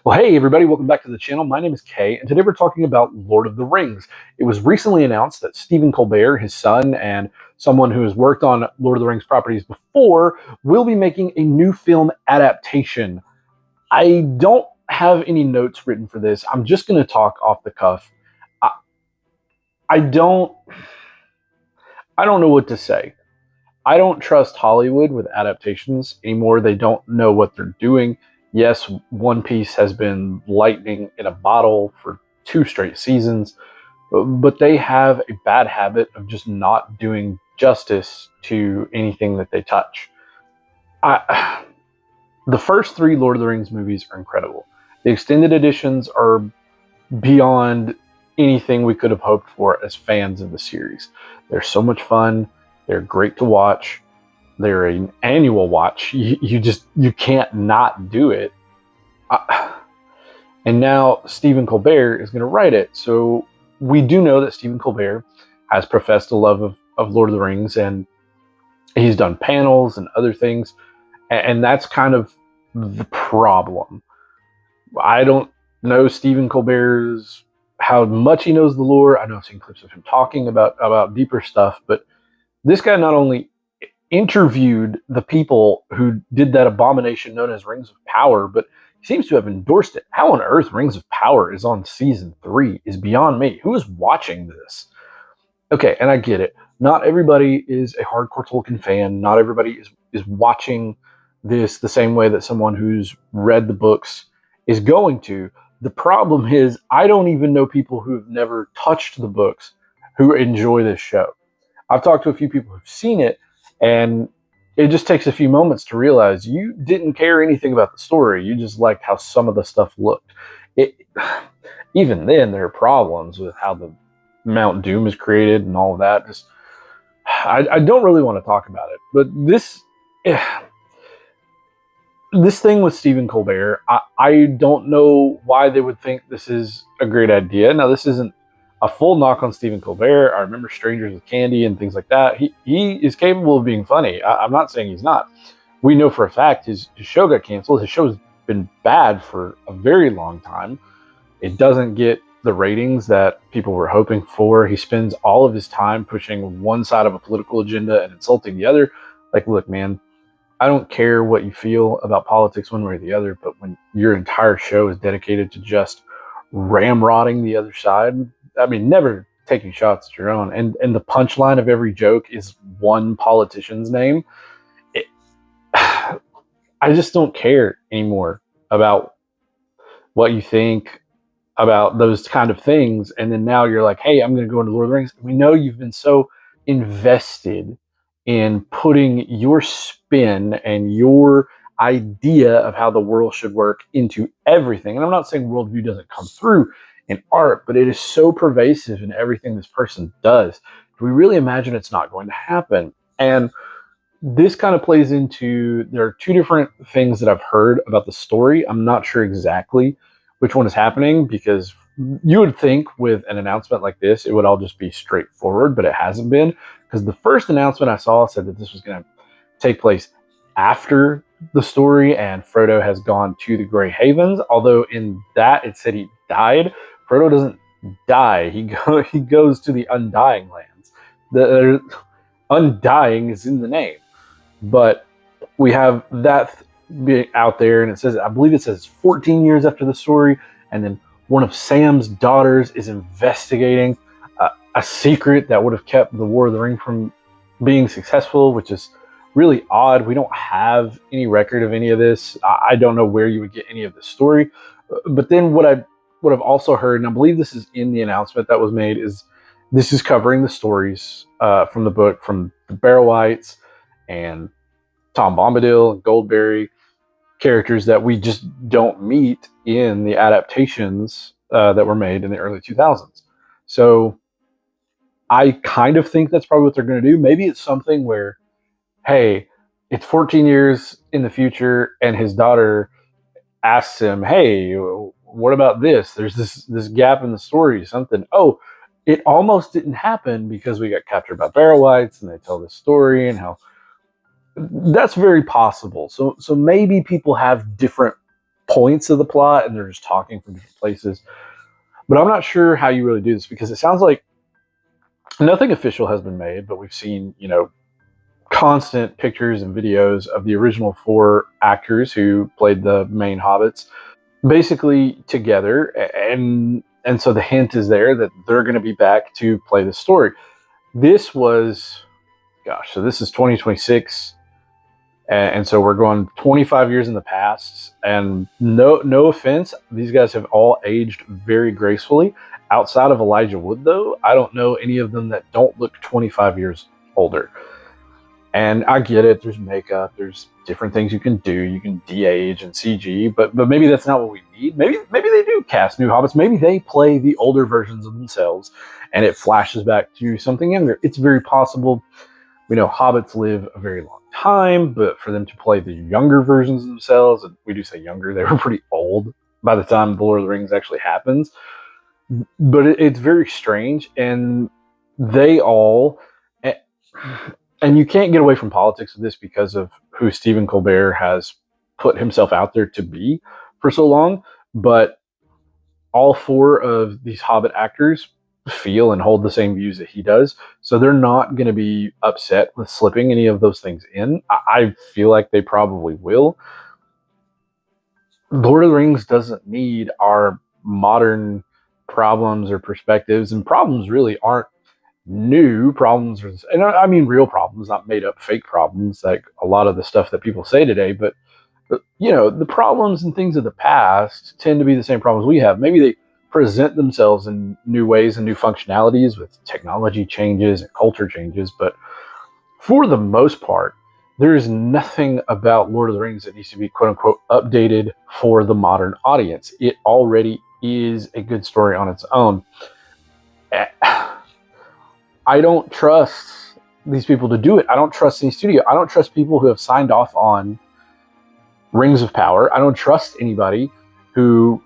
Well, hey everybody, welcome back to the channel. My name is Kay, and today we're talking about Lord of the Rings. It was recently announced that Stephen Colbert, his son, and someone who has worked on Lord of the Rings properties before, will be making a new film adaptation. I don't have any notes written for this. I'm just going to talk off the cuff. I, I don't know what to say. I don't trust Hollywood with adaptations anymore. They don't know what they're doing. Yes, One Piece has been lightning in a bottle for 2 straight seasons, but they have a bad habit of just not doing justice to anything that they touch. The first 3 Lord of the Rings movies are incredible. The extended editions are beyond anything we could have hoped for as fans of the series. They're so much fun. They're great to watch. They're an annual watch. You can't not do it. And now Stephen Colbert is going to write it. So we do know that Stephen Colbert has professed a love of Lord of the Rings, and he's done panels and other things. And that's kind of the problem. I don't know Stephen Colbert's how much he knows the lore. I know I've seen clips of him talking about deeper stuff, but this guy not only interviewed the people who did that abomination known as Rings of Power, but he seems to have endorsed it. How on earth Rings of Power is on season 3 is beyond me. Who is watching this? Okay, and I get it. Not everybody is a hardcore Tolkien fan. Not everybody is watching this the same way that someone who's read the books is going to. The problem is I don't even know people who've never touched the books who enjoy this show. I've talked to a few people who've seen it, and it just takes a few moments to realize you didn't care anything about the story. You just liked how some of the stuff looked. Even then, there are problems with how the Mount Doom is created and all of that. I don't really want to talk about it, but this thing with Stephen Colbert, I don't know why they would think this is a great idea. Now, this isn't a full knock on Stephen Colbert. I remember Strangers with Candy and things like that. He is capable of being funny. I'm not saying he's not. We know for a fact his show got canceled. His show's been bad for a very long time. It doesn't get the ratings that people were hoping for. He spends all of his time pushing one side of a political agenda and insulting the other. Like, look, man, I don't care what you feel about politics one way or the other, but when your entire show is dedicated to just ramrodding the other side, I mean, never taking shots at your own, and the punchline of every joke is one politician's name. I just don't care anymore about what you think about those kind of things. And then now you're like, hey, I'm going to go into Lord of the Rings. We know you've been so invested in putting your spin and your idea of how the world should work into everything. And I'm not saying worldview doesn't come through in art, but it is so pervasive in everything this person does. Do we really imagine it's not going to happen? And this kind of plays into, there are 2 different things that I've heard about the story. I'm not sure exactly which one is happening, because you would think with an announcement like this, it would all just be straightforward, but it hasn't been, because the first announcement I saw said that this was going to take place after the story and Frodo has gone to the Grey Havens, although in that it said he died. Frodo doesn't die. He goes to the Undying Lands. The Undying is in the name. But we have that out there, and it says, I believe it says 14 years after the story, and then one of Sam's daughters is investigating a secret that would have kept the War of the Ring from being successful, which is really odd. We don't have any record of any of this. I don't know where you would get any of this story. But then what I've also heard, and I believe this is in the announcement that was made, is this is covering the stories from the book from the Barrow-wights and Tom Bombadil and Goldberry, characters that we just don't meet in the adaptations that were made in the early 2000s. So I kind of think that's probably what they're going to do. Maybe it's something where, hey, it's 14 years in the future, and his daughter asks him, hey, what about this? There's this gap in the story, something. Oh, it almost didn't happen because we got captured by Barrow-wights, and they tell this story and how that's very possible. So maybe people have different points of the plot and they're just talking from different places. But I'm not sure how you really do this, because it sounds like nothing official has been made, but we've seen, constant pictures and videos of the original 4 actors who played the main hobbits basically together, and so the hint is there that they're going to be back to play the story. This was, so this is 2026, and so we're going 25 years in the past, and no offense, these guys have all aged very gracefully. Outside of Elijah Wood, though, I don't know any of them that don't look 25 years older. And I get it, there's makeup, there's different things you can do. You can de-age and CG, but maybe that's not what we need. Maybe they do cast new hobbits. Maybe they play the older versions of themselves and it flashes back to something younger. It's very possible. We know hobbits live a very long time, but for them to play the younger versions of themselves, and we do say younger, they were pretty old by the time The Lord of the Rings actually happens. But it's very strange, and they all... And you can't get away from politics with this because of who Stephen Colbert has put himself out there to be for so long. But all 4 of these Hobbit actors feel and hold the same views that he does. So they're not going to be upset with slipping any of those things in. I feel like they probably will. Lord of the Rings doesn't need our modern problems or perspectives, and problems really aren't new problems, and I mean real problems, not made up fake problems like a lot of the stuff that people say today. But the problems and things of the past tend to be the same problems we have. Maybe they present themselves in new ways and new functionalities with technology changes and culture changes, but for the most part, there is nothing about Lord of the Rings that needs to be quote unquote updated for the modern audience. It already is a good story on its own. I don't trust these people to do it. I don't trust any studio. I don't trust people who have signed off on Rings of Power. I don't trust anybody who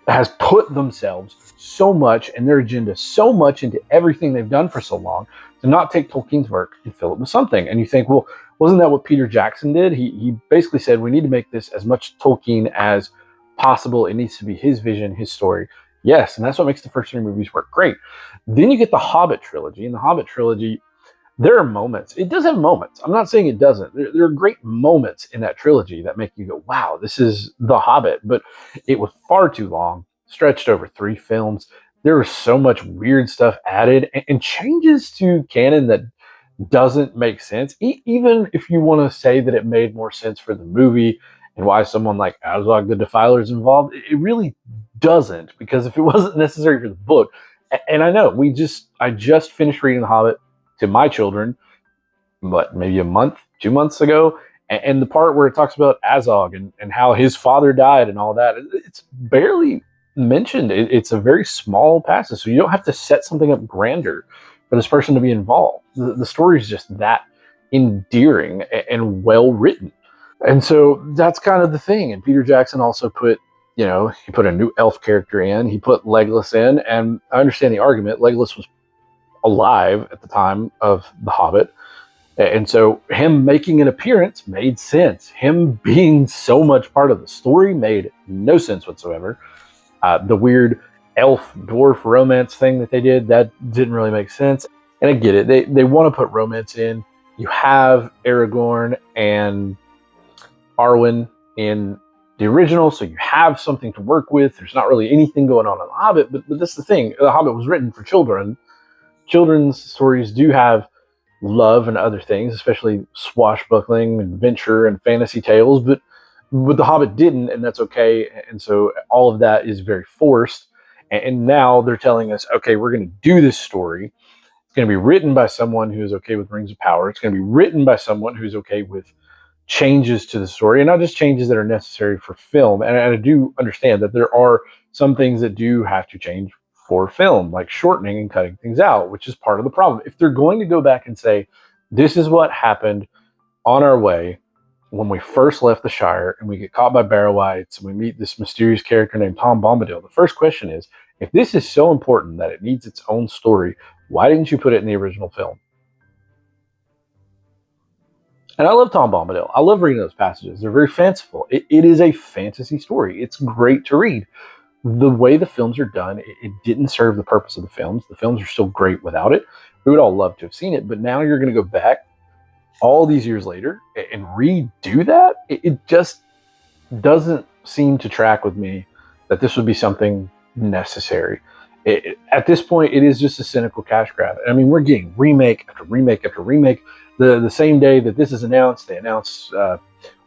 has put themselves so much and their agenda so much into everything they've done for so long to not take Tolkien's work and fill it with something. And you think, well, wasn't that what Peter Jackson did? He basically said, we need to make this as much Tolkien as possible. It needs to be his vision, his story. Yes, and that's what makes the first 3 movies work great. Then you get the Hobbit trilogy. In the Hobbit trilogy, there are moments. It does have moments. I'm not saying it doesn't. There are great moments in that trilogy that make you go, wow, this is The Hobbit. But it was far too long, stretched over 3 films. There was so much weird stuff added and changes to canon that doesn't make sense. Even if you want to say that it made more sense for the movie and why someone like Azog the Defiler is involved, it really doesn't, because if it wasn't necessary for the book, and I know I just finished reading The Hobbit to my children, maybe a month, 2 months ago, and the part where it talks about Azog and how his father died and all that, it's barely mentioned. It's a very small passage, so you don't have to set something up grander for this person to be involved. The story is just that endearing and well written. And so that's kind of the thing. And Peter Jackson also put, he put a new elf character in, he put Legolas in, and I understand the argument. Legolas was alive at the time of The Hobbit. And so him making an appearance made sense. Him being so much part of the story made no sense whatsoever. The weird elf-dwarf romance thing that they did, that didn't really make sense. And I get it. They want to put romance in. You have Aragorn and Arwen in the original, so you have something to work with. There's not really anything going on in The Hobbit, but that's the thing. The Hobbit was written for children. Children's stories do have love and other things, especially swashbuckling, adventure, and fantasy tales, but The Hobbit didn't, and that's okay. And so all of that is very forced. And now they're telling us, okay, we're going to do this story. It's going to be written by someone who's okay with Rings of Power. It's going to be written by someone who's okay with changes to the story, and not just changes that are necessary for film. And I do understand that there are some things that do have to change for film, like shortening and cutting things out, which is part of the problem. If they're going to go back and say, this is what happened on our way when we first left the Shire and we get caught by Barrow-wights and we meet this mysterious character named Tom Bombadil, the first question is, if this is so important that it needs its own story, why didn't you put it in the original film? And I love Tom Bombadil. I love reading those passages. They're very fanciful. It is a fantasy story. It's great to read. The way the films are done, it didn't serve the purpose of the films. The films are still great without it. We would all love to have seen it, but now you're going to go back all these years later and redo that. It just doesn't seem to track with me that this would be something necessary. At this point, it is just a cynical cash grab. I mean, we're getting remake after remake after remake. The same day that this is announced, they announced, well,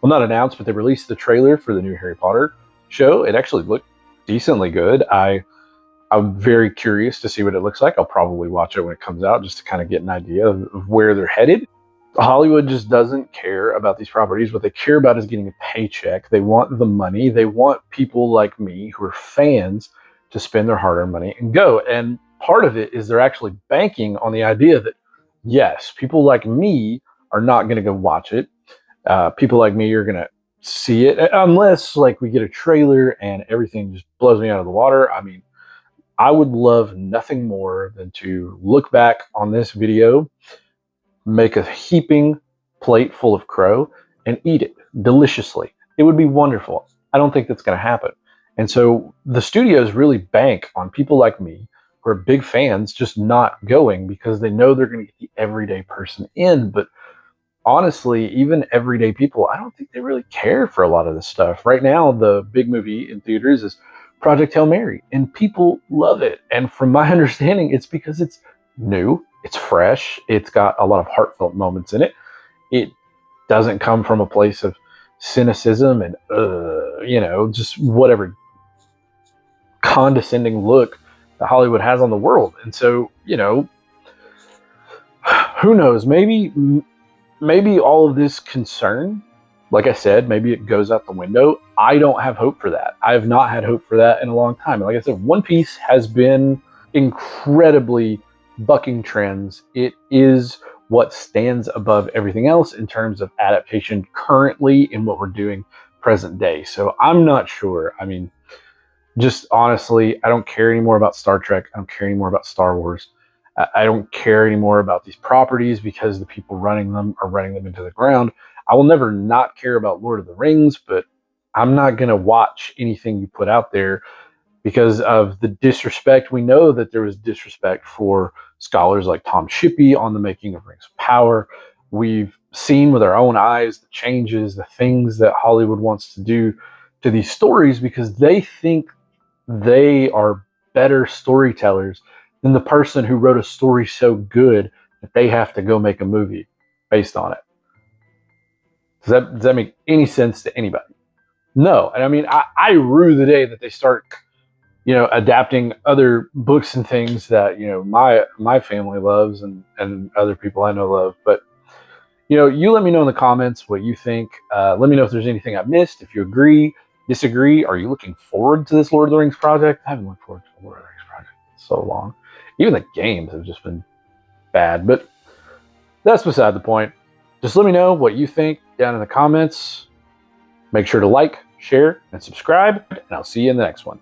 not announced, but they released the trailer for the new Harry Potter show. It actually looked decently good. I'm very curious to see what it looks like. I'll probably watch it when it comes out just to kind of get an idea of where they're headed. Hollywood just doesn't care about these properties. What they care about is getting a paycheck. They want the money. They want people like me who are fans to spend their hard-earned money and go. And part of it is they're actually banking on the idea that, yes, people like me are not going to go watch it. People like me are going to see it unless like we get a trailer and everything just blows me out of the water. I mean, I would love nothing more than to look back on this video, make a heaping plate full of crow, and eat it deliciously. It would be wonderful. I don't think that's going to happen. And so the studios really bank on people like me who are big fans just not going because they know they're going to get the everyday person in. But honestly, even everyday people, I don't think they really care for a lot of this stuff. Right now, the big movie in theaters is Project Hail Mary, and people love it. And from my understanding, it's because it's new, it's fresh, it's got a lot of heartfelt moments in it. It doesn't come from a place of cynicism and, just whatever condescending look that Hollywood has on the world. And so, who knows? Maybe all of this concern, like I said, maybe it goes out the window. I don't have hope for that. I have not had hope for that in a long time. And like I said, One Piece has been incredibly bucking trends. It is what stands above everything else in terms of adaptation currently in what we're doing present day. So I'm not sure. I mean, just honestly, I don't care anymore about Star Trek. I don't care anymore about Star Wars. I don't care anymore about these properties because the people running them are running them into the ground. I will never not care about Lord of the Rings, but I'm not going to watch anything you put out there because of the disrespect. We know that there was disrespect for scholars like Tom Shippey on the making of Rings of Power. We've seen with our own eyes the changes, the things that Hollywood wants to do to these stories because they think they are better storytellers than the person who wrote a story so good that they have to go make a movie based on it. Does that make any sense to anybody? No. And I mean, I rue the day that they start, adapting other books and things that, my family loves and other people I know love. But, you let me know in the comments what you think. Let me know if there's anything I missed, if you agree, disagree. Are you looking forward to this Lord of the Rings project? I haven't looked forward to the Lord of the Rings project in so long. Even the games have just been bad, but that's beside the point. Just let me know what you think down in the comments. Make sure to like, share, and subscribe, and I'll see you in the next one.